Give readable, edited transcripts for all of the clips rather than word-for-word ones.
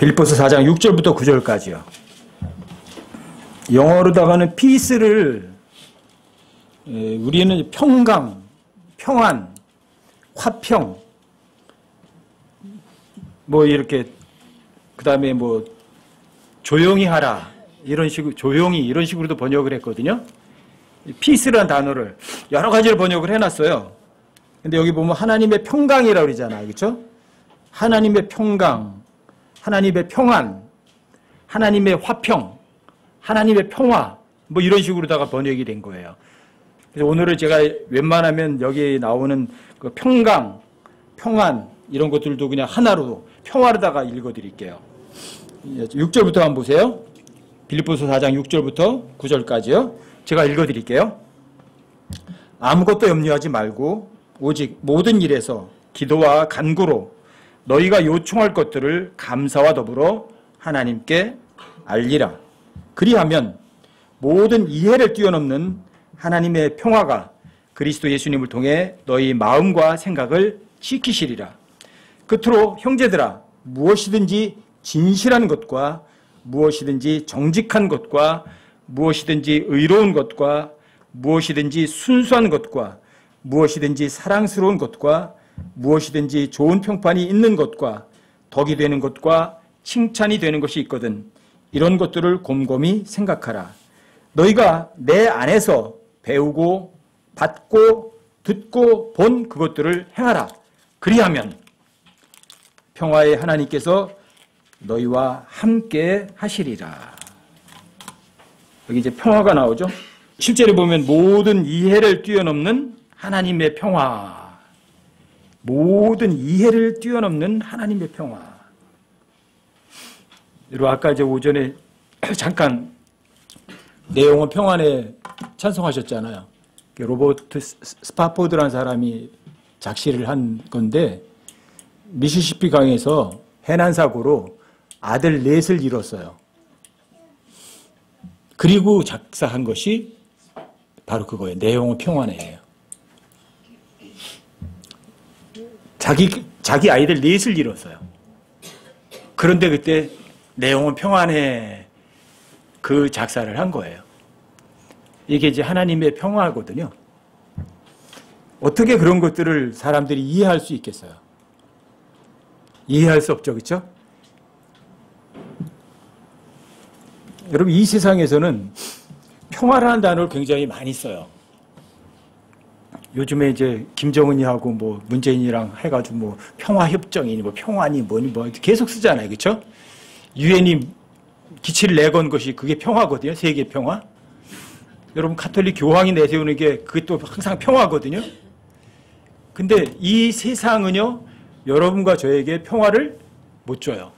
빌립보서 4장 6절부터 9절까지요. 영어로다가는 peace를 우리는 평강, 평안, 화평, 뭐 이렇게 그 다음에 뭐 조용히 하라 이런 식으로 조용히 이런 식으로도 번역을 했거든요. peace라는 단어를 여러 가지로 번역을 해놨어요. 근데 여기 보면 하나님의 평강이라고 그러잖아요, 그렇죠? 하나님의 평강, 하나님의 평안, 하나님의 화평, 하나님의 평화, 뭐 이런 식으로다가 번역이 된 거예요. 그래서 오늘은 제가 웬만하면 여기 나오는 그 평강, 평안 이런 것들도 그냥 하나로 평화로다가 읽어드릴게요. 6절부터 한번 보세요. 빌립보서 4장 6절부터 9절까지요. 제가 읽어드릴게요. 아무것도 염려하지 말고 오직 모든 일에서 기도와 간구로 너희가 요청할 것들을 감사와 더불어 하나님께 알리라. 그리하면 모든 이해를 뛰어넘는 하나님의 평화가 그리스도 예수님을 통해 너희 마음과 생각을 지키시리라. 끝으로 형제들아, 무엇이든지 진실한 것과 무엇이든지 정직한 것과 무엇이든지 의로운 것과 무엇이든지 순수한 것과 무엇이든지 사랑스러운 것과 무엇이든지 좋은 평판이 있는 것과 덕이 되는 것과 칭찬이 되는 것이 있거든 이런 것들을 곰곰이 생각하라. 너희가 내 안에서 배우고 받고 듣고 본 그것들을 행하라. 그리하면 평화의 하나님께서 너희와 함께 하시리라. 여기 이제 평화가 나오죠. 실제로 보면 모든 이해를 뛰어넘는 하나님의 평화. 모든 이해를 뛰어넘는 하나님의 평화. 여러분 아까 이제 오전에 잠깐 내용은 평안에 찬송하셨잖아요. 로버트 스파포드라는 사람이 작시를 한 건데 미시시피 강에서 해난 사고로 아들 넷을 잃었어요. 그리고 작사한 것이 바로 그거예요. 내용은 평안해예요. 자기 아이들 넷을 잃었어요. 그런데 그때 내용은 평안해 그 작사를 한 거예요. 이게 이제 하나님의 평화거든요. 어떻게 그런 것들을 사람들이 이해할 수 있겠어요? 이해할 수 없죠, 그렇죠? 여러분 이 세상에서는 평화라는 단어를 굉장히 많이 써요. 요즘에 이제 김정은이하고 뭐 문재인이랑 해가지고 뭐 평화협정이니 뭐 평화니 뭐니 뭐 계속 쓰잖아요, 그렇죠? 유엔이 기치를 내건 것이 그게 평화거든요, 세계 평화. 여러분 가톨릭 교황이 내세우는 게 그게 또 항상 평화거든요. 근데 이 세상은요, 여러분과 저에게 평화를 못 줘요.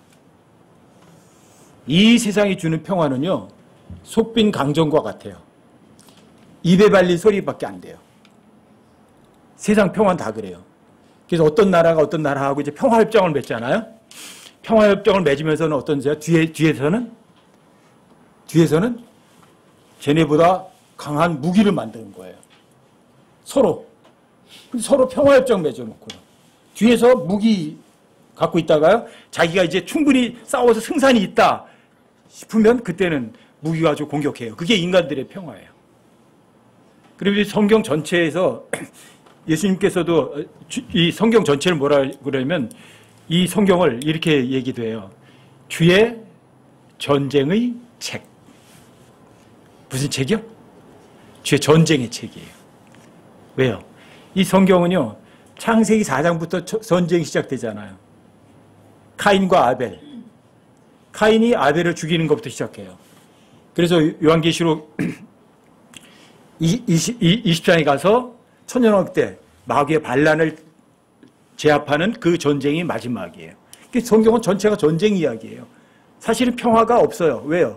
이 세상이 주는 평화는요, 속빈 강정과 같아요. 입에 발린 소리밖에 안 돼요. 세상 평화는 다 그래요. 그래서 어떤 나라가 어떤 나라하고 이제 평화협정을 맺잖아요. 평화협정을 맺으면서는 어떤지요? 뒤에서는 쟤네보다 강한 무기를 만드는 거예요. 서로 평화협정 맺어놓고요. 뒤에서 무기 갖고 있다가요, 자기가 이제 충분히 싸워서 승산이 있다 싶으면 그때는 무기 가지고 공격해요. 그게 인간들의 평화예요. 그리고 성경 전체에서 예수님께서도 이 성경 전체를 뭐라 그러냐면 이 성경을 이렇게 얘기도 해요. 주의 전쟁의 책. 무슨 책이요? 주의 전쟁의 책이에요. 왜요? 이 성경은요, 창세기 4장부터 전쟁이 시작되잖아요. 카인과 아벨. 카인이 아벨을 죽이는 것부터 시작해요. 그래서 요한계시록 20장에 가서 천년왕국 때 마귀의 반란을 제압하는 그 전쟁이 마지막이에요. 성경은 전체가 전쟁 이야기예요. 사실은 평화가 없어요. 왜요?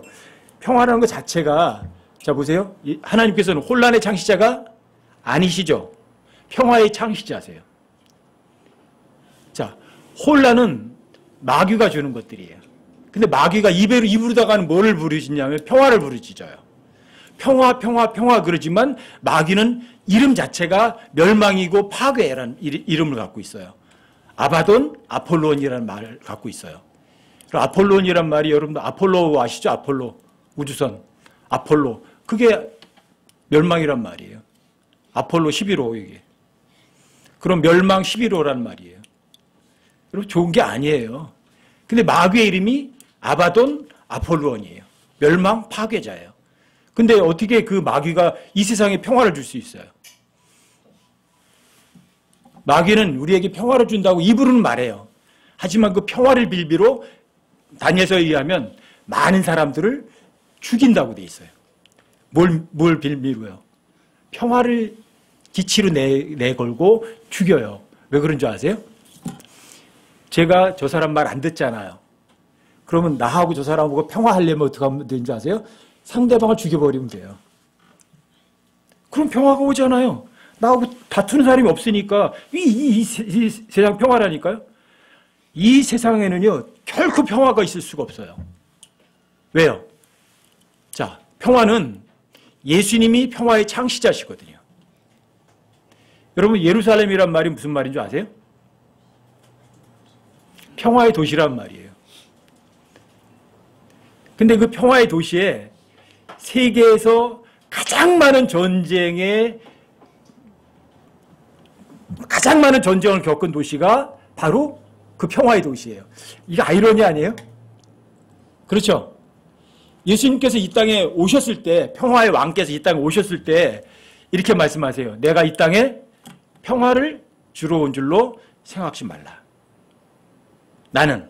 평화라는 것 자체가, 자 보세요. 하나님께서는 혼란의 창시자가 아니시죠. 평화의 창시자세요. 자, 혼란은 마귀가 주는 것들이에요. 근데 마귀가 입으로다가는 뭐를 부르시냐면 평화를 부르짖어요. 평화 그러지만 마귀는 이름 자체가 멸망이고 파괴라는 이름을 갖고 있어요. 아바돈, 아폴론이라는 말을 갖고 있어요. 아폴론이란 말이 여러분들 아폴로 아시죠? 아폴로. 우주선. 아폴로. 그게 멸망이란 말이에요. 아폴로 11호 이게. 그럼 멸망 11호란 말이에요. 여러분 좋은 게 아니에요. 근데 마귀의 이름이 아바돈 아폴루온이에요. 멸망 파괴자예요. 근데 어떻게 그 마귀가 이 세상에 평화를 줄 수 있어요? 마귀는 우리에게 평화를 준다고 입으로는 말해요. 하지만 그 평화를 빌미로 다니엘서에 의하면 많은 사람들을 죽인다고 돼 있어요. 뭘 빌미로요? 평화를 기치로 내걸고 죽여요. 왜 그런 줄 아세요? 제가 저 사람 말 안 듣잖아요. 그러면 나하고 저 사람하고 평화하려면 어떻게 하면 되는지 아세요? 상대방을 죽여버리면 돼요. 그럼 평화가 오잖아요. 나하고 다투는 사람이 없으니까 이 세상 평화라니까요. 이 세상에는요 결코 평화가 있을 수가 없어요. 왜요? 자, 평화는 예수님이 평화의 창시자시거든요. 여러분 예루살렘이란 말이 무슨 말인 줄 아세요? 평화의 도시란 말이에요. 근데 그 평화의 도시에 세계에서 가장 많은 전쟁을 겪은 도시가 바로 그 평화의 도시예요. 이게 아이러니 아니에요? 그렇죠? 예수님께서 이 땅에 오셨을 때, 평화의 왕께서 이 땅에 오셨을 때 이렇게 말씀하세요. 내가 이 땅에 평화를 주러 온 줄로 생각하지 말라. 나는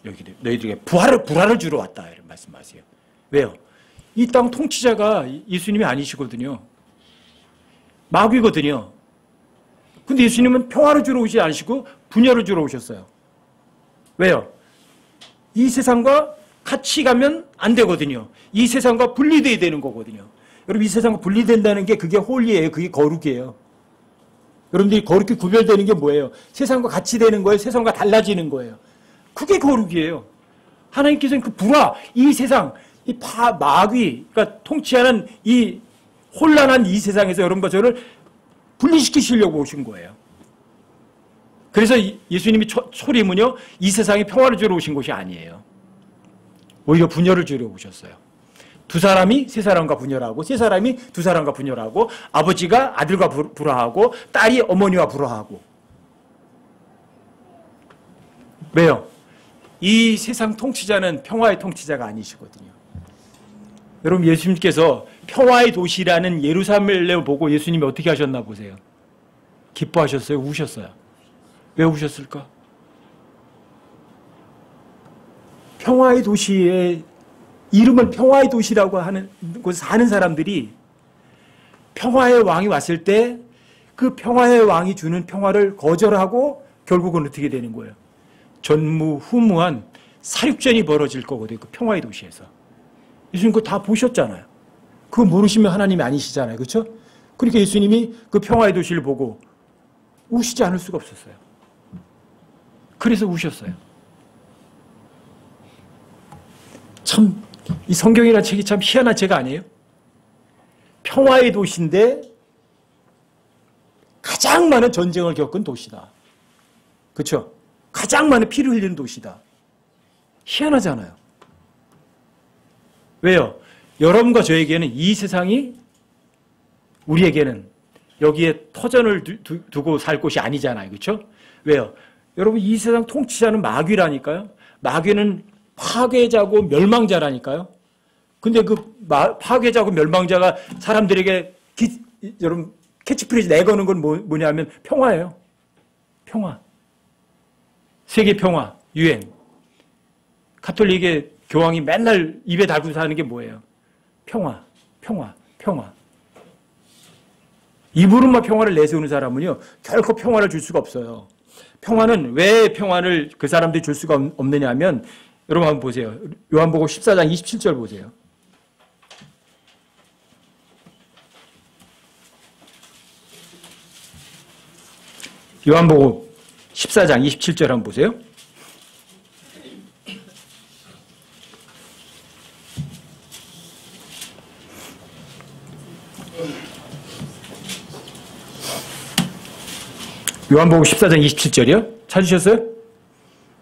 너희들에게 불화를 주러 왔다. 이런 말씀하세요. 왜요? 이 땅 통치자가 예수님이 아니시거든요. 마귀거든요. 근데 예수님은 평화를 주러 오지 않으시고 분열을 주러 오셨어요. 왜요? 이 세상과 같이 가면 안 되거든요. 이 세상과 분리돼야 되는 거거든요. 여러분 이 세상과 분리된다는 게 그게 홀리예요. 그게 거룩이에요. 여러분들이 거룩히 구별되는 게 뭐예요? 세상과 같이 되는 거예요? 세상과 달라지는 거예요? 그게 거룩이에요. 하나님께서는 그 불화, 이 세상, 이 마귀가 통치하는 이 혼란한 이 세상에서 여러분과 저를 분리시키시려고 오신 거예요. 그래서 예수님이 초림은요, 이 세상에 평화를 주러 오신 것이 아니에요. 오히려 분열을 주러 오셨어요. 두 사람이 세 사람과 분열하고, 세 사람이 두 사람과 분열하고, 아버지가 아들과 불화하고, 딸이 어머니와 불화하고. 왜요? 이 세상 통치자는 평화의 통치자가 아니시거든요. 여러분 예수님께서 평화의 도시라는 예루살렘을 보고 예수님이 어떻게 하셨나 보세요. 기뻐하셨어요? 우셨어요? 왜 우셨을까? 평화의 도시의 이름을 평화의 도시라고 하는 곳에 사는 사람들이 평화의 왕이 왔을 때 그 평화의 왕이 주는 평화를 거절하고 결국은 어떻게 되는 거예요? 전무후무한 사륙전이 벌어질 거거든요. 그 평화의 도시에서. 예수님 그거 다 보셨잖아요. 그거 모르시면 하나님이 아니시잖아요. 그렇죠? 그러니까 예수님이 그 평화의 도시를 보고 우시지 않을 수가 없었어요. 그래서 우셨어요. 참, 이 성경이라는 책이 참 희한한 책 아니에요? 평화의 도시인데 가장 많은 전쟁을 겪은 도시다. 그렇죠? 가장 많은 피를 흘리는 도시다. 희한하잖아요. 왜요? 여러분과 저에게는 이 세상이 우리에게는 여기에 터전을 두고 살 곳이 아니잖아요. 그렇죠? 왜요? 여러분 이 세상 통치자는 마귀라니까요. 마귀는 파괴자고 멸망자라니까요. 근데 그 파괴자고 멸망자가 사람들에게 여러분 캐치프레이즈 내거는 건 뭐냐면 평화예요. 평화. 세계 평화, 유엔. 가톨릭의 교황이 맨날 입에 달고 사는 게 뭐예요? 평화, 평화, 평화. 입으로만 평화를 내세우는 사람은요, 결코 평화를 줄 수가 없어요. 평화는 왜 평화를 그 사람들이 줄 수가 없느냐 하면, 여러분 한번 보세요. 요한복음 14장 27절 보세요. 요한복음 14장 27절 한번 보세요. 요한복음 14장 27절이요? 찾으셨어요?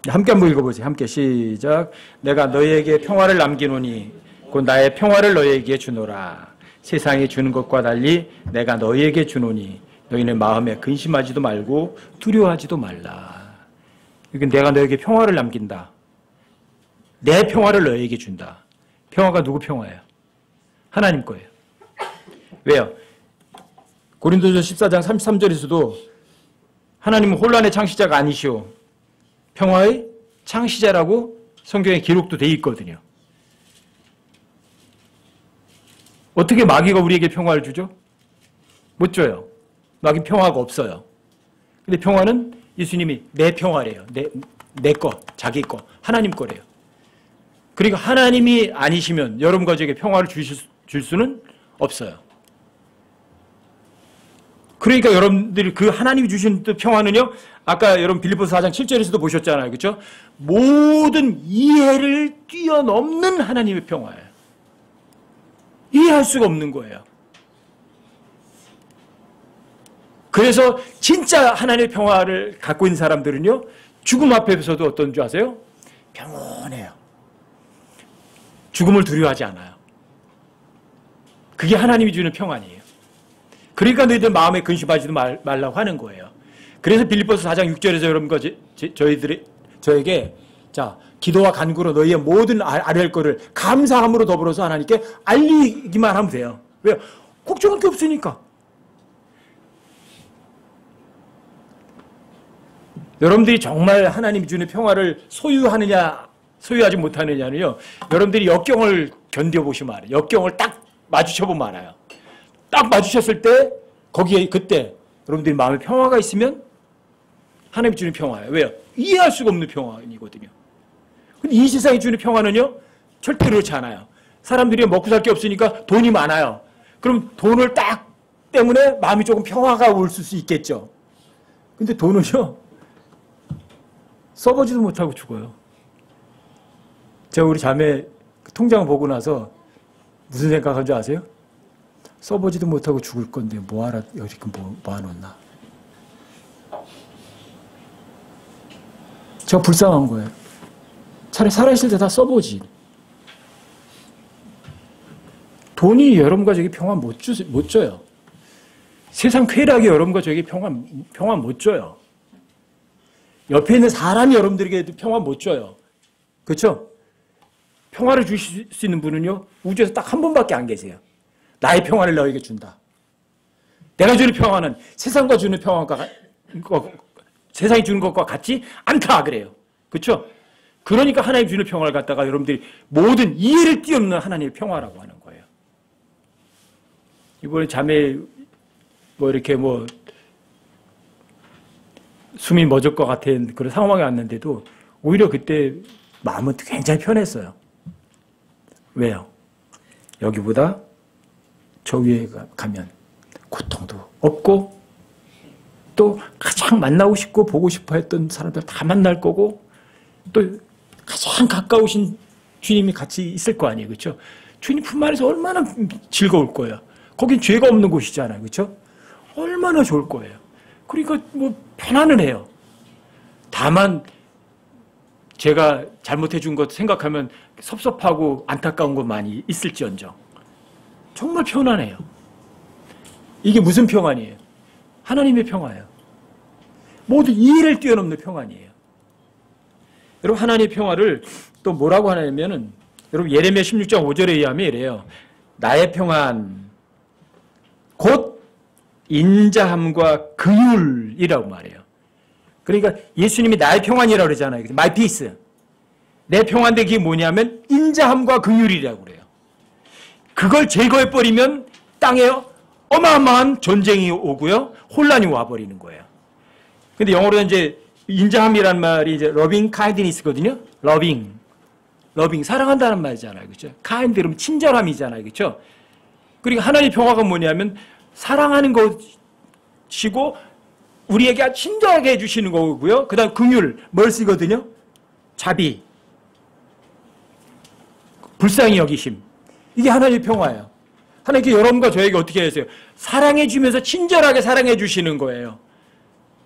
함께 한번 읽어보세요. 함께 시작. 내가 너희에게 평화를 남기노니 곧 나의 평화를 너희에게 주노라. 세상이 주는 것과 달리 내가 너희에게 주노니 너희는 마음에 근심하지도 말고 두려워하지도 말라. 이건 내가 너희에게 평화를 남긴다. 내 평화를 너희에게 준다. 평화가 누구 평화예요? 하나님 거예요. 왜요? 고린도서 14장 33절에서도 하나님은 혼란의 창시자가 아니시오. 평화의 창시자라고 성경에 기록도 되어 있거든요. 어떻게 마귀가 우리에게 평화를 주죠? 못 줘요. 마귀 평화가 없어요. 근데 평화는 예수님이 내 평화래요. 내 거, 자기 거, 하나님 거래요. 그러니까 하나님이 아니시면 여러분 가족에게 평화를 줄 수는 없어요. 그러니까 여러분들이 그 하나님이 주신 평화는요, 아까 여러분 빌립보서 4장 7절에서도 보셨잖아요. 그렇죠? 모든 이해를 뛰어넘는 하나님의 평화예요. 이해할 수가 없는 거예요. 그래서 진짜 하나님의 평화를 갖고 있는 사람들은요, 죽음 앞에서도 어떤 줄 아세요? 평온해요. 죽음을 두려워하지 않아요. 그게 하나님이 주는 평안이에요. 그러니까 너희들 마음에 근심하지도 말라고 하는 거예요. 그래서 빌립보서 4장 6절에서 여러분과 저에게 자, 기도와 간구로 너희의 모든 아뢰할 거를 감사함으로 더불어서 하나님께 알리기만 하면 돼요. 왜요? 걱정할 게 없으니까. 여러분들이 정말 하나님이 주는 평화를 소유하느냐 소유하지 못하느냐는요, 여러분들이 역경을 견뎌보시면 알아요. 역경을 딱 마주쳐보면 알아요. 딱 마주쳤을 때 거기에 그때 여러분들이 마음에 평화가 있으면 하나님이 주는 평화예요. 왜요? 이해할 수가 없는 평화이거든요. 근데 이 세상이 주는 평화는요, 절대로 그렇지 않아요. 사람들이 먹고 살 게 없으니까 돈이 많아요. 그럼 돈을 딱 때문에 마음이 조금 평화가 올 수 있겠죠. 근데 돈은요, 써보지도 못하고 죽어요. 제가 우리 자매 통장 보고 나서 무슨 생각한 줄 아세요? 써보지도 못하고 죽을 건데 뭐하라 여기 모아놓나. 제가 불쌍한 거예요. 차라리 살아있을 때 다 써보지. 돈이 여러분과 저에게 평화 못 줘요. 세상 쾌락이 여러분과 저에게 평화 못 줘요. 옆에 있는 사람이 여러분들에게 평화 못 줘요. 그렇죠? 평화를 주실 수 있는 분은요, 우주에서 딱 한 분밖에 안 계세요. 나의 평화를 너에게 준다. 내가 주는 평화는 세상과 주는 평화가 세상이 주는 것과 같지 않다 그래요. 그렇죠? 그러니까 하나님 주는 평화를 갖다가 여러분들이 모든 이해를 뛰어넘는 하나님의 평화라고 하는 거예요. 이번에 자매 이렇게 숨이 멎을 것 같은 그런 상황이 왔는데도 오히려 그때 마음은 굉장히 편했어요. 왜요? 여기보다 저 위에 가면 고통도 없고 또 가장 만나고 싶고 보고 싶어 했던 사람들 다 만날 거고 또 가장 가까우신 주님이 같이 있을 거 아니에요. 그렇죠? 주님 품 안에서 얼마나 즐거울 거예요. 거긴 죄가 없는 곳이잖아요. 그렇죠? 얼마나 좋을 거예요. 그러니까 편안은 해요. 다만 제가 잘못해 준 것 생각하면 섭섭하고 안타까운 것 많이 있을지언정 정말 편안해요. 이게 무슨 평안이에요? 하나님의 평화예요. 모두 이해를 뛰어넘는 평안이에요. 여러분, 하나님의 평화를 또 뭐라고 하냐면은, 여러분 예레미야 16장 5절에 의하면 이래요. 나의 평안 곧 인자함과 긍휼이라고 말해요. 그러니까 예수님이 나의 평안이라고 그러잖아요. My peace. 내 평안인데 그게 뭐냐면 인자함과 긍휼이라고 그래요. 그걸 제거해버리면 땅에 어마어마한 전쟁이 오고요, 혼란이 와버리는 거예요. 근데 영어로는 이제 인자함이란 말이 이제 loving kindness거든요. loving 사랑한다는 말이잖아요. 그렇죠? kind 그러면 친절함이잖아요. 그렇죠? 그러니까 하나님의 평화가 뭐냐면 사랑하는 것이고 우리에게 친절하게 해주시는 거고요. 그 다음 긍휼, mercy거든요. 자비, 불쌍히 여기심. 이게 하나님의 평화예요. 하나님께 여러분과 저에게 어떻게 하세요? 사랑해 주면서 친절하게 사랑해 주시는 거예요.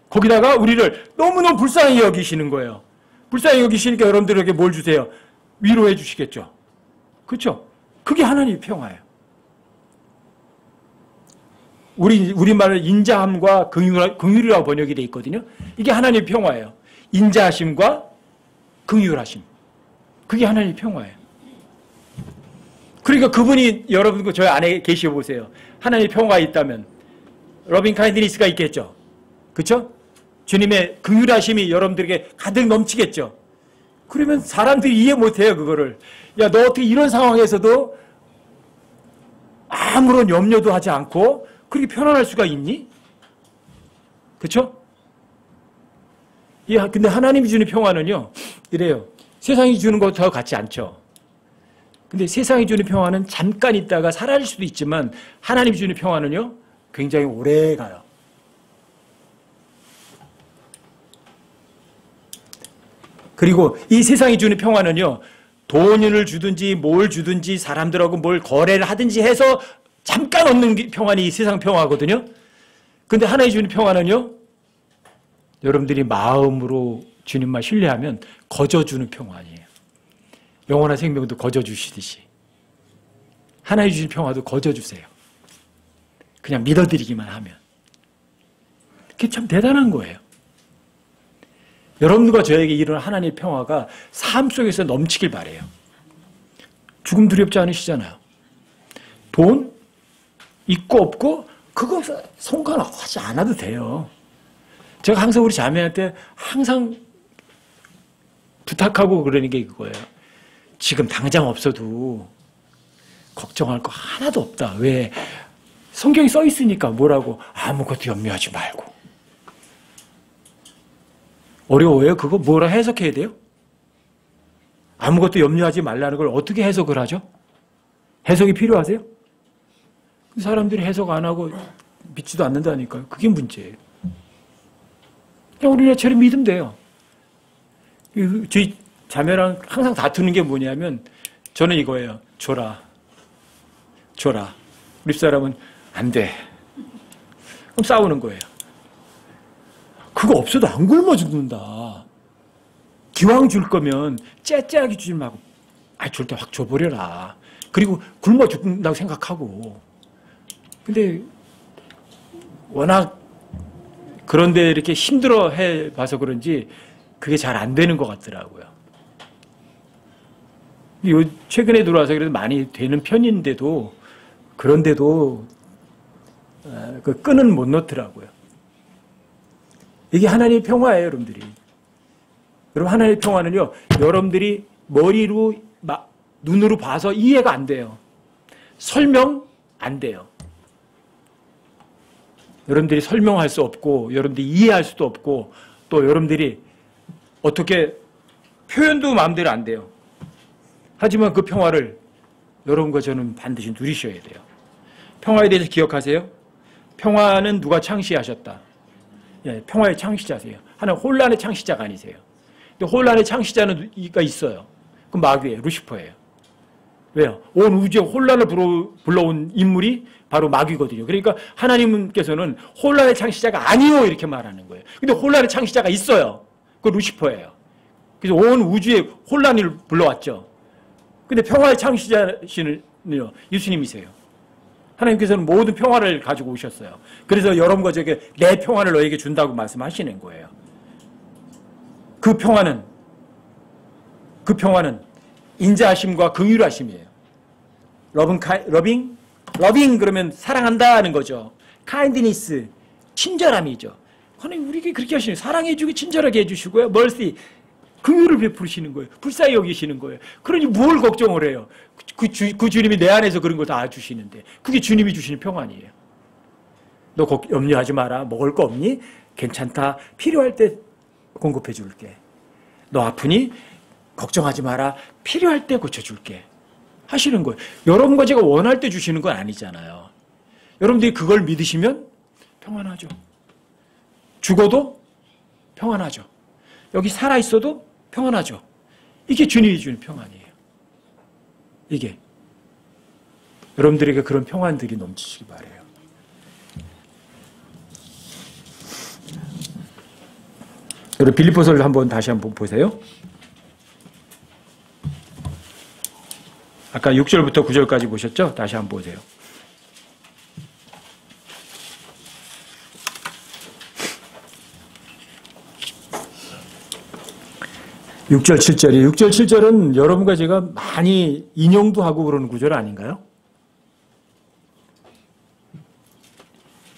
거기다가 우리를 너무너무 불쌍히 여기시는 거예요. 불쌍히 여기시니까 여러분들에게 뭘 주세요? 위로해 주시겠죠. 그렇죠? 그게 하나님의 평화예요. 우리말로 인자함과 긍휼이라고 번역이 되어 있거든요. 이게 하나님의 평화예요. 인자하심과 긍휼하심. 그게 하나님의 평화예요. 그러니까 그분이 여러분 저희 안에 계시어 보세요. 하나님의 평화가 있다면 러빙 카인드니스가 있겠죠. 그렇죠? 주님의 긍휼하심이 여러분들에게 가득 넘치겠죠. 그러면 사람들이 이해 못해요. 그거를. 야, 너 어떻게 이런 상황에서도 아무런 염려도 하지 않고 그렇게 편안할 수가 있니? 그렇죠? 근데 하나님이 주는 평화는요. 이래요. 세상이 주는 것과 같지 않죠. 근데 세상이 주는 평화는 잠깐 있다가 사라질 수도 있지만 하나님이 주는 평화는요. 굉장히 오래 가요. 그리고 이 세상이 주는 평화는요. 돈을 주든지 뭘 주든지 사람들하고 뭘 거래를 하든지 해서 잠깐 얻는 평안이 이 세상 평화거든요. 근데 하나님 주는 평화는요. 여러분들이 마음으로 주님만 신뢰하면 거저주는 평안이에요. 영원한 생명도 거저주시듯이 하나님 주신 평화도 거저주세요. 그냥 믿어드리기만 하면. 그게 참 대단한 거예요. 여러분과 저에게 이런 하나님의 평화가 삶 속에서 넘치길 바라요. 죽음 두렵지 않으시잖아요. 돈 있고 없고 그거 상관하지 않아도 돼요. 제가 항상 우리 자매한테 항상 부탁하고 그러는 게 그거예요. 지금 당장 없어도 걱정할 거 하나도 없다. 왜? 성경에 써 있으니까 뭐라고 아무것도 염려하지 말고. 어려워요? 그거 뭐라 해석해야 돼요? 아무것도 염려하지 말라는 걸 어떻게 해석을 하죠? 해석이 필요하세요? 사람들이 해석 안 하고 믿지도 않는다니까요. 그게 문제예요. 그냥 우리나라처럼 믿으면 돼요. 저희 자매랑 항상 다투는 게 뭐냐면 저는 이거예요. 줘라. 우리 사람은 안 돼. 그럼 싸우는 거예요. 그거 없어도 안 굶어 죽는다. 기왕 줄 거면 째째하게 주지 말고 줄 때 확 줘버려라. 그리고 굶어 죽는다고 생각하고. 근데 워낙 그런데 이렇게 힘들어 해봐서 그런지 그게 잘 안 되는 것 같더라고요. 최근에 들어와서 그래도 많이 되는 편인데도 그런데도 그 끈은 못 놓더라고요. 이게 하나님의 평화예요, 여러분들이. 여러분, 하나님의 평화는요, 여러분들이 머리로, 눈으로 봐서 이해가 안 돼요. 설명 안 돼요. 여러분들이 설명할 수 없고, 여러분들이 이해할 수도 없고, 또 여러분들이 어떻게 표현도 마음대로 안 돼요. 하지만 그 평화를 여러분과 저는 반드시 누리셔야 돼요. 평화에 대해서 기억하세요? 평화는 누가 창시하셨다? 예, 평화의 창시자세요. 하나는 혼란의 창시자가 아니세요. 근데 혼란의 창시자는 있어요. 그 마귀예요. 루시퍼예요. 왜요? 온 우주에 혼란을 불러온 인물이 바로 마귀거든요. 그러니까 하나님께서는 혼란의 창시자가 아니요 이렇게 말하는 거예요. 근데 혼란의 창시자가 있어요. 그 루시퍼예요. 그래서 온 우주에 혼란을 불러왔죠. 근데 평화의 창시자신은요 예수님이세요. 하나님께서는 모든 평화를 가지고 오셨어요. 그래서 여러분과 저에게 내 평화를 너에게 준다고 말씀하시는 거예요. 그 평화는 인자하심과 긍휼하심이에요. 러빙 그러면 사랑한다는 거죠. 카인드니스 친절함이죠. 하나님 우리에게 그렇게 하시는 사랑해주고 친절하게 해주시고요. 멀시 긍휼을 베푸시는 거예요. 불쌍히 여기시는 거예요. 그러니 뭘 걱정을 해요. 그 주님이 내 안에서 그런 거 다 주시는데 그게 주님이 주시는 평안이에요. 너 염려하지 마라. 먹을 거 없니? 괜찮다. 필요할 때 공급해 줄게. 너 아프니? 걱정하지 마라. 필요할 때 고쳐줄게. 하시는 거예요. 여러분과 제가 원할 때 주시는 건 아니잖아요. 여러분들이 그걸 믿으시면 평안하죠. 죽어도 평안하죠. 여기 살아있어도 평안하죠. 이게 주님이 주는 평안이에요. 이게. 여러분들에게 그런 평안들이 넘치시기 바라요. 여러분 빌립보서를 다시 한번 보세요. 아까 6절부터 9절까지 보셨죠? 다시 한번 보세요. 6절, 7절이 6절, 7절은 여러분과 제가 많이 인용도 하고 그러는 구절 아닌가요?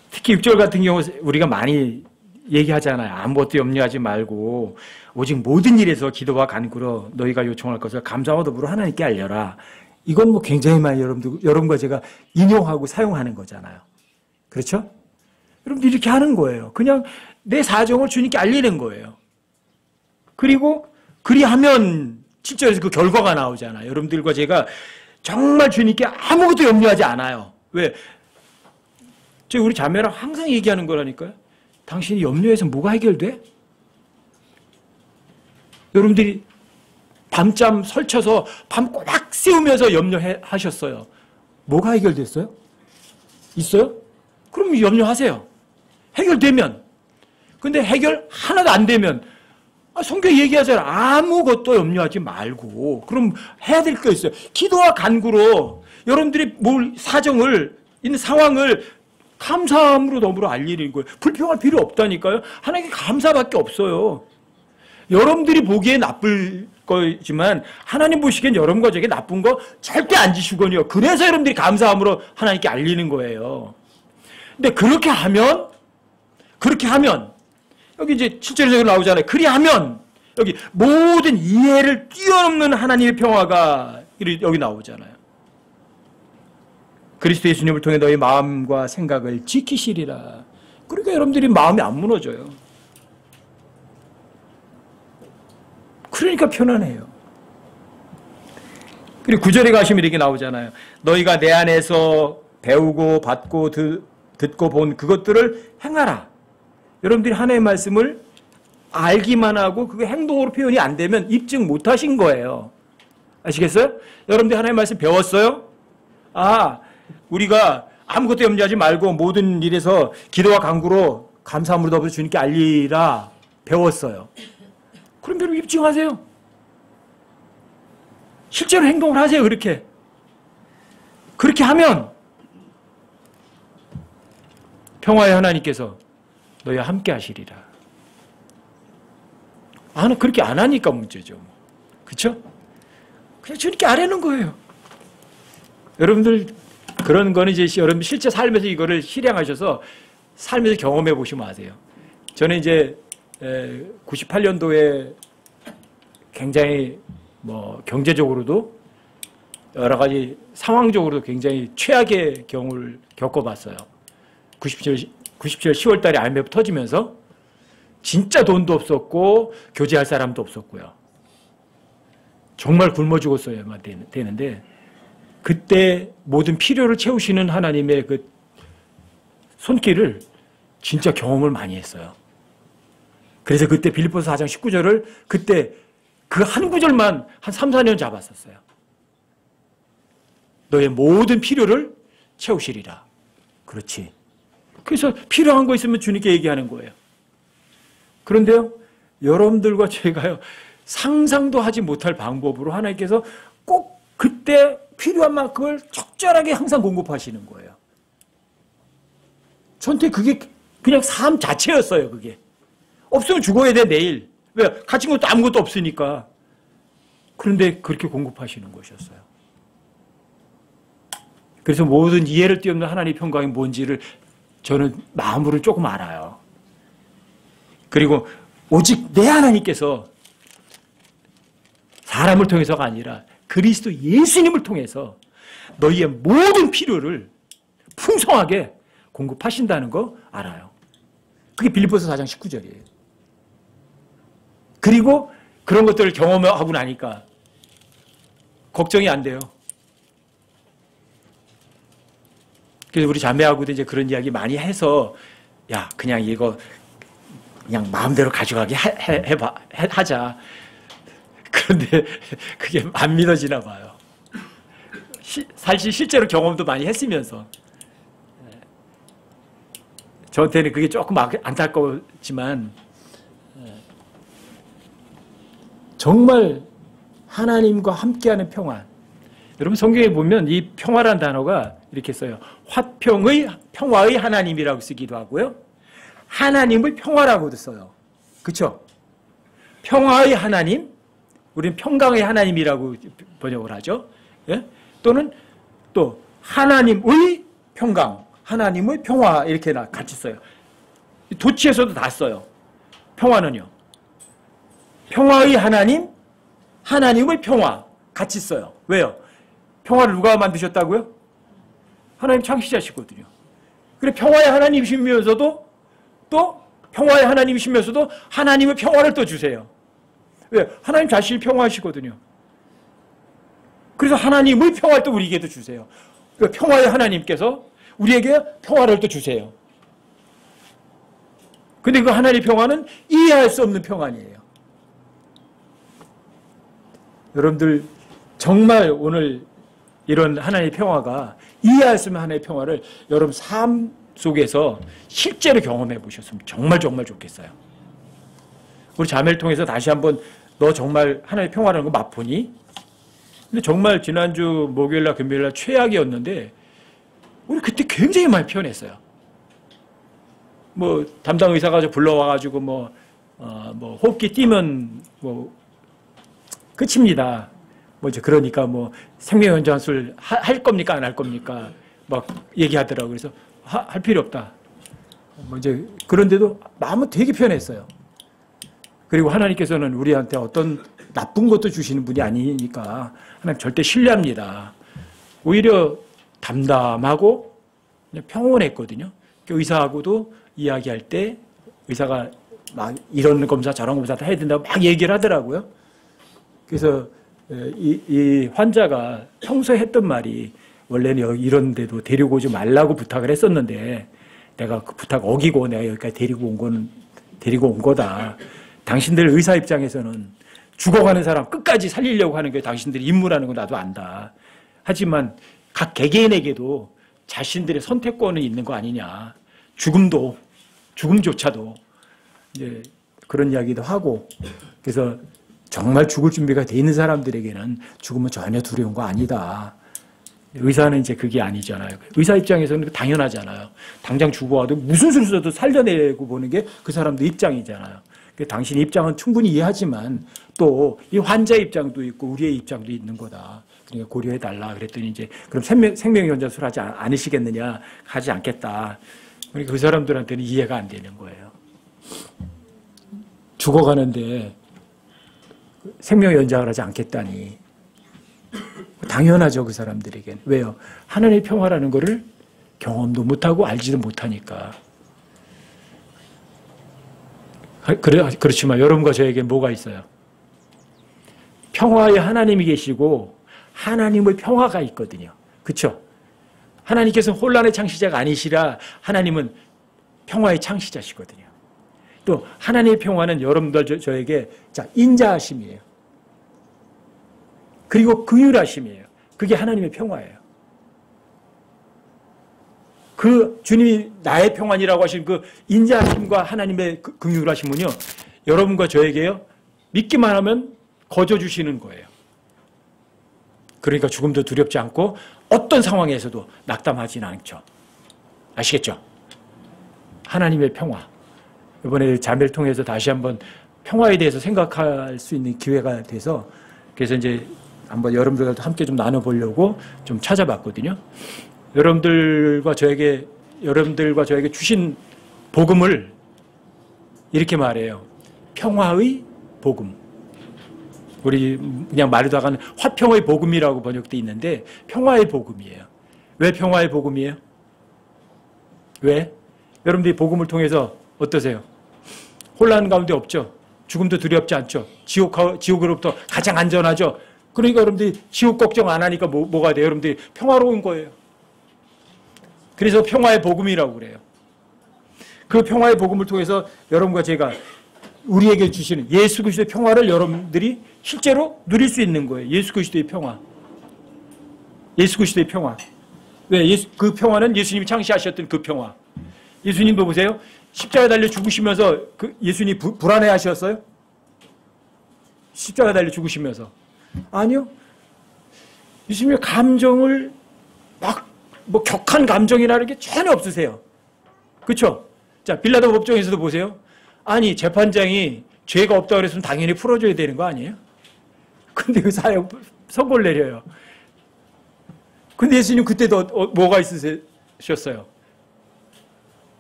특히 6절 같은 경우 우리가 많이 얘기하잖아요. 아무것도 염려하지 말고 오직 모든 일에서 기도와 간구로 너희가 요청할 것을 감사와 더불어 하나님께 알려라. 이건 뭐 굉장히 많이 여러분과 제가 인용하고 사용하는 거잖아요. 그렇죠? 여러분들 이렇게 하는 거예요. 그냥 내 사정을 주님께 알리는 거예요. 그리고 그리하면 7절에서 그 결과가 나오잖아요. 여러분들과 제가 정말 주님께 아무것도 염려하지 않아요. 왜? 우리 자매랑 항상 얘기하는 거라니까요. 당신이 염려해서 뭐가 해결돼? 여러분들이 밤잠 설쳐서 밤 꼬박 새우면서 염려하셨어요. 뭐가 해결됐어요? 있어요? 그럼 염려하세요. 해결되면. 근데 해결 하나도 안 되면 성경 얘기하잖아요. 아무것도 염려하지 말고. 그럼 해야 될 거 있어요. 기도와 간구로 여러분들이 사정을, 있는 상황을 감사함으로 더불어 알리는 거예요. 불평할 필요 없다니까요. 하나님께 감사밖에 없어요. 여러분들이 보기에 나쁠 거지만 하나님 보시기엔 여러분과 저에게 나쁜 거 절대 안 지시거든요. 그래서 여러분들이 감사함으로 하나님께 알리는 거예요. 근데 그렇게 하면 여기 이제 7절에서 나오잖아요. 그리하면 여기 모든 이해를 뛰어넘는 하나님의 평화가 여기 나오잖아요. 그리스도 예수님을 통해 너희 마음과 생각을 지키시리라. 그러니까 여러분들이 마음이 안 무너져요. 그러니까 편안해요. 그리고 9절에 가시면 이렇게 나오잖아요. 너희가 내 안에서 배우고 받고 듣고 본 그것들을 행하라. 여러분들이 하나님의 말씀을 알기만 하고 그게 행동으로 표현이 안 되면 입증 못 하신 거예요. 아시겠어요? 여러분들이 하나님의 말씀 배웠어요? 우리가 아무것도 염려하지 말고 모든 일에서 기도와 간구로 감사함으로 더불어 주님께 알리라 배웠어요. 그럼 여러분 입증하세요. 실제로 행동을 하세요. 그렇게 하면 평화의 하나님께서 너희와 함께 하시리라. 그렇게 안 하니까 문제죠. 그렇죠? 그냥 주님께 아뢰는 거예요. 여러분들 그런 거는 이제 여러분 실제 삶에서 이거를 실행하셔서 삶에서 경험해 보시면 아세요. 저는 이제 98년도에 굉장히 경제적으로도 여러 가지 상황적으로도 굉장히 최악의 경우를 겪어봤어요. 97년 10월 달에 IMF 터지면서 진짜 돈도 없었고 교제할 사람도 없었고요. 정말 굶어 죽었어야만 되는데 그때 모든 필요를 채우시는 하나님의 그 손길을 진짜 경험을 많이 했어요. 그래서 그때 빌립보서 4장 19절을 그때 그 한 구절만 한 3, 4년 잡았었어요. 너의 모든 필요를 채우시리라. 그렇지. 그래서 필요한 거 있으면 주님께 얘기하는 거예요. 그런데요, 여러분들과 제가요, 상상도 하지 못할 방법으로 하나님께서 꼭 그때 필요한 만큼을 적절하게 항상 공급하시는 거예요. 저한테 그게 그냥 삶 자체였어요, 그게. 없으면 죽어야 돼, 내일. 왜? 가진 것도 아무것도 없으니까. 그런데 그렇게 공급하시는 것이었어요. 그래서 모든 이해를 뛰어넘는 하나님의 평강이 뭔지를 저는 마음으로 조금 알아요. 그리고 오직 내 하나님께서 사람을 통해서가 아니라 그리스도 예수님을 통해서 너희의 모든 필요를 풍성하게 공급하신다는 거 알아요. 그게 빌립보서 4장 19절이에요. 그리고 그런 것들을 경험하고 나니까 걱정이 안 돼요. 그래서 우리 자매하고도 이제 그런 이야기 많이 해서 야, 그냥 이거 그냥 마음대로 가져가게 하자. 그런데 그게 안 믿어지나 봐요. 사실 실제로 경험도 많이 했으면서 저한테는 그게 조금 안타까웠지만 정말 하나님과 함께하는 평화. 여러분 성경에 보면 이 평화란 단어가 이렇게 써요. 화평의 평화의 하나님이라고 쓰기도 하고요. 하나님의 평화라고도 써요. 그렇죠? 평화의 하나님, 우리는 평강의 하나님이라고 번역을 하죠. 예? 또는 또 하나님의 평강, 하나님의 평화 이렇게 같이 써요. 도치에서도 다 써요. 평화는요. 평화의 하나님, 하나님의 평화 같이 써요. 왜요? 평화를 누가 만드셨다고요? 하나님 창시자시거든요. 그래 평화의 하나님이시면서도 또 평화의 하나님이시면서도 하나님의 평화를 또 주세요. 왜? 하나님 자신이 평화하시거든요. 그래서 하나님의 평화를 또 우리에게도 주세요. 그러니까 평화의 하나님께서 우리에게 평화를 또 주세요. 근데 그 하나님의 평화는 이해할 수 없는 평안이에요. 여러분들 정말 오늘 이런 하나님의 평화가 이해할 수 없는 하나님의 평화를 여러분 삶 속에서 실제로 경험해 보셨으면 정말 좋겠어요. 우리 자매를 통해서 다시 한번 너 정말 하나님의 평화라는 거 맛보니? 근데 정말 지난주 목요일날 금요일날 최악이었는데 우리 그때 굉장히 많이 표현했어요. 뭐 담당 의사가 불러와가지고 뭐 호흡기 뛰면 뭐 끝입니다. 뭐 이제 그러니까 뭐 생명연장술 할 겁니까 안 할 겁니까 막 얘기하더라고. 그래서 할 필요 없다. 뭐 이제 그런데도 마음은 되게 편했어요. 그리고 하나님께서는 우리한테 어떤 나쁜 것도 주시는 분이 아니니까 하나님 절대 신뢰합니다. 오히려 담담하고 그냥 평온했거든요. 의사하고도 이야기할 때 의사가 막 이런 검사 저런 검사 다 해야 된다고 막 얘기를 하더라고요. 그래서 이 환자가 평소에 했던 말이 원래는 여기 이런 데도 데리고 오지 말라고 부탁을 했었는데 내가 그 부탁 어기고 내가 여기까지 데리고 온 거다. 당신들 의사 입장에서는 죽어가는 사람 끝까지 살리려고 하는 게 당신들이 임무라는 거 나도 안다. 하지만 각 개개인에게도 자신들의 선택권은 있는 거 아니냐. 죽음조차도 이제 그런 이야기도 하고 그래서 정말 죽을 준비가 돼 있는 사람들에게는 죽음은 전혀 두려운 거 아니다. 의사는 이제 그게 아니잖아요. 의사 입장에서는 당연하잖아요. 당장 죽어와도 무슨 수를 써도 살려내고 보는 게 그 사람도 입장이잖아요. 당신 입장은 충분히 이해하지만 또 이 환자 입장도 있고 우리의 입장도 있는 거다. 그러니까 고려해달라. 그랬더니 이제 그럼 생명연장술 하지 않으시겠느냐? 하지 않겠다. 그러니까 그 사람들한테는 이해가 안 되는 거예요. 죽어가는데 생명연장을 하지 않겠다니. 당연하죠, 그 사람들에겐. 왜요? 하나님의 평화라는 거를 경험도 못하고 알지도 못하니까. 그렇지만 여러분과 저에게 뭐가 있어요? 평화의 하나님이 계시고 하나님의 평화가 있거든요. 그렇죠? 하나님께서는 혼란의 창시자가 아니시라 하나님은 평화의 창시자시거든요. 또 하나님의 평화는 여러분들 저에게 인자하심이에요. 그리고 긍휼하심이에요. 그게 하나님의 평화예요. 그 주님이 나의 평안이라고 하신 그 인자하심과 하나님의 긍휼하심은요, 여러분과 저에게요, 믿기만 하면 거저 주시는 거예요. 그러니까 죽음도 두렵지 않고 어떤 상황에서도 낙담하지는 않죠. 아시겠죠? 하나님의 평화. 이번에 자매를 통해서 다시 한번 평화에 대해서 생각할 수 있는 기회가 돼서 그래서 이제 한번 여러분들과 함께 좀 나눠보려고 좀 찾아봤거든요. 여러분들과 저에게 주신 복음을 이렇게 말해요. 평화의 복음. 우리 그냥 말로도 하는 화평의 복음이라고 번역돼 있는데 평화의 복음이에요. 왜 평화의 복음이에요? 왜? 여러분들이 복음을 통해서 어떠세요? 혼란 가운데 없죠? 죽음도 두렵지 않죠? 지옥으로부터 가장 안전하죠? 그러니까 여러분들이 지옥 걱정 안 하니까 뭐가 돼요? 여러분들이 평화로운 거예요. 그래서 평화의 복음이라고 그래요. 그 평화의 복음을 통해서 여러분과 제가 우리에게 주시는 예수 그리스도의 평화를 여러분들이 실제로 누릴 수 있는 거예요. 예수 그리스도의 평화. 예수 그리스도의 평화. 왜? 그 평화는 예수님이 창시하셨던 그 평화. 예수님도 보세요. 십자가에 달려 죽으시면서 그 예수님이 불안해 하셨어요? 십자가 달려 죽으시면서. 아니요. 예수님의 감정을 막 뭐 격한 감정이나 이런 게 전혀 없으세요. 그렇죠? 자, 빌라도 법정에서도 보세요. 아니, 재판장이 죄가 없다고 그랬으면 당연히 풀어줘야 되는 거 아니에요? 근데 그 사형 선고를 내려요. 근데 예수님 그때도 뭐가 있으셨어요?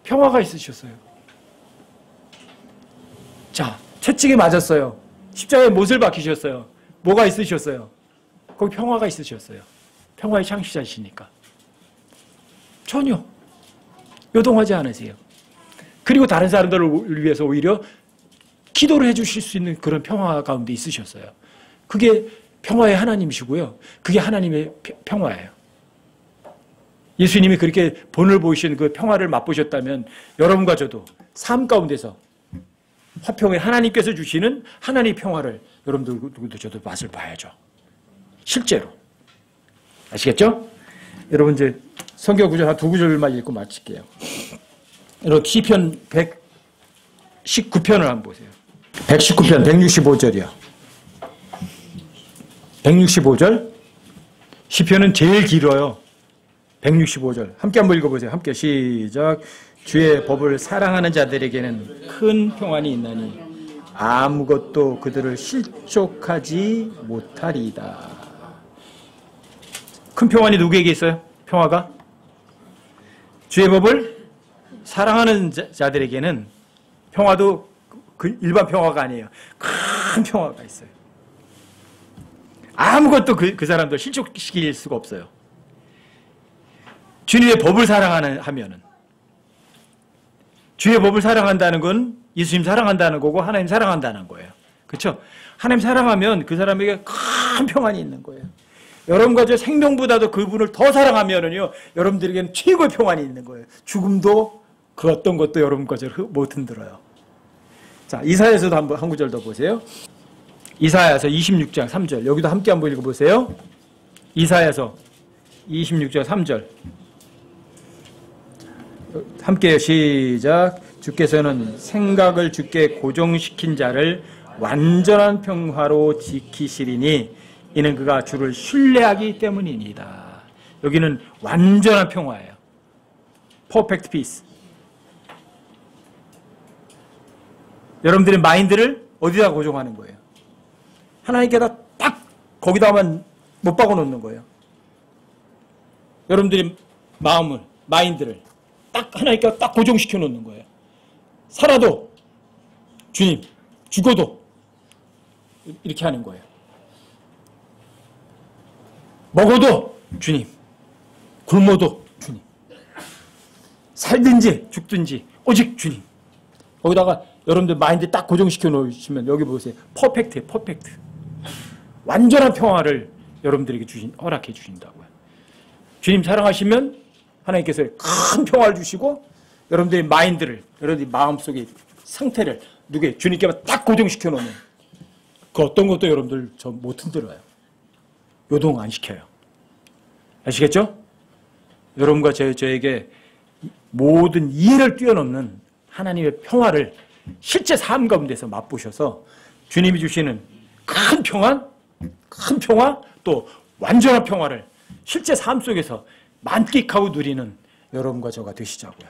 평화가 있으셨어요. 자, 채찍에 맞았어요. 십자가에 못을 박히셨어요. 뭐가 있으셨어요? 거기 평화가 있으셨어요. 평화의 창시자이시니까. 전혀 요동하지 않으세요. 그리고 다른 사람들을 위해서 오히려 기도를 해주실 수 있는 그런 평화 가운데 있으셨어요. 그게 평화의 하나님이시고요. 그게 하나님의 평화예요. 예수님이 그렇게 본을 보이신 그 평화를 맛보셨다면 여러분과 저도 삶 가운데서 화평의 하나님께서 주시는 하나님의 평화를 여러분들도 저도 맛을 봐야죠. 실제로. 아시겠죠? 여러분 이제 성경 구절 한 두 구절만 읽고 마칠게요. 여러분 시편 119편을 한번 보세요. 119편 165절이요. 165절. 시편은 제일 길어요. 165절. 함께 한번 읽어보세요. 함께 시작. 주의 법을 사랑하는 자들에게는 큰 평안이 있나니 아무것도 그들을 실족하지 못하리이다. 큰 평안이 누구에게 있어요? 평화가? 주의 법을 사랑하는 자들에게는 평화도 그 일반 평화가 아니에요. 큰 평화가 있어요. 아무것도 그 사람들 실족시킬 수가 없어요. 주님의 법을 사랑하면은. 주의 법을 사랑한다는 건 예수님 사랑한다는 거고 하나님 사랑한다는 거예요. 그렇죠? 하나님 사랑하면 그 사람에게 큰 평안이 있는 거예요. 여러분과 저 생명보다도 그분을 더 사랑하면은요, 여러분들에게는 최고의 평안이 있는 거예요. 죽음도 그 어떤 것도 여러분과 저 못 흔들어요. 자, 이사야서도 한번 한 구절 더 보세요. 이사야서 26장 3절. 여기도 함께 한번 읽어보세요. 이사야서 26장 3절. 함께 시작. 주께서는 생각을 주께 고정시킨 자를 완전한 평화로 지키시리니 이는 그가 주를 신뢰하기 때문이니이다. 여기는 완전한 평화예요. Perfect peace. 여러분들의 마인드를 어디다 고정하는 거예요? 하나님께다 딱 거기다만 못 박아 놓는 거예요. 여러분들의 마음을, 마인드를 딱 하나님께 딱 고정시켜 놓는 거예요. 살아도 주님, 죽어도 이렇게 하는 거예요. 먹어도 주님, 굶어도 주님, 살든지 죽든지 오직 주님. 거기다가 여러분들 마인드 딱 고정시켜 놓으시면 여기 보세요. 퍼펙트예요. 퍼펙트. 완전한 평화를 여러분들에게 허락해 주신다고요. 주님 사랑하시면 하나님께서 큰 평화를 주시고 여러분들의 마인드를, 여러분들의 마음속의 상태를 주님께만 딱 고정시켜 놓으면 그 어떤 것도 여러분들 저 못 흔들어요. 요동 안 시켜요. 아시겠죠? 여러분과 저에게 모든 이해를 뛰어넘는 하나님의 평화를 실제 삶 가운데서 맛보셔서 주님이 주시는 큰 평화, 또 완전한 평화를 실제 삶 속에서 만끽하고 누리는 여러분과 저가 되시자고요.